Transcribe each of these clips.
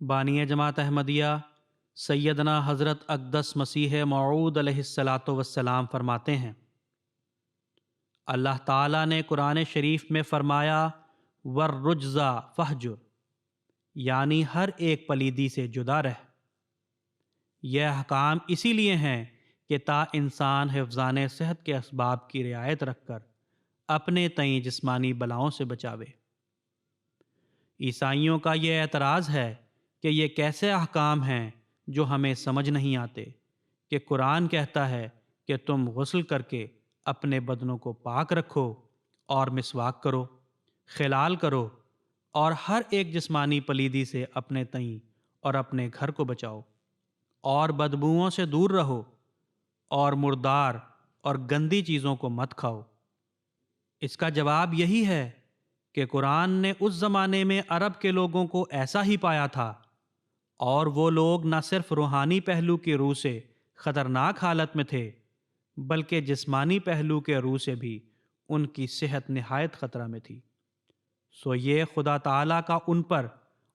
بانی جماعت احمدیہ سیدنا حضرت اقدس مسیح موعود علیہ الصلاۃ والسلام فرماتے ہیں، اللہ تعالیٰ نے قرآن شریف میں فرمایا والرجزا فہجر، یعنی ہر ایک پلیدی سے جدا رہ۔ یہ احکام اسی لیے ہیں کہ تا انسان حفظان صحت کے اسباب کی رعایت رکھ کر اپنے تئیں جسمانی بلاؤں سے بچاوے۔ عیسائیوں کا یہ اعتراض ہے کہ یہ کیسے احکام ہیں جو ہمیں سمجھ نہیں آتے کہ قرآن کہتا ہے کہ تم غسل کر کے اپنے بدنوں کو پاک رکھو اور مسواک کرو، خلال کرو اور ہر ایک جسمانی پلیدی سے اپنے تئیں اور اپنے گھر کو بچاؤ، اور بدبوؤں سے دور رہو، اور مردار اور گندی چیزوں کو مت کھاؤ۔ اس کا جواب یہی ہے کہ قرآن نے اس زمانے میں عرب کے لوگوں کو ایسا ہی پایا تھا، اور وہ لوگ نہ صرف روحانی پہلو کی روح سے خطرناک حالت میں تھے، بلکہ جسمانی پہلو کے روح سے بھی ان کی صحت نہایت خطرہ میں تھی۔ سو یہ خدا تعالیٰ کا ان پر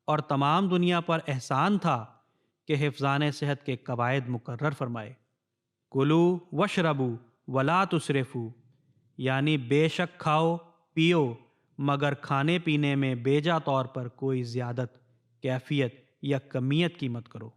اور تمام دنیا پر احسان تھا کہ حفظان صحت کے قواعد مقرر فرمائے۔ کلو وشربو ولا تسرفو، یعنی بے شک کھاؤ پیو مگر کھانے پینے میں بیجا طور پر کوئی زیادت، کیفیت یا کمیت کی مت کرو۔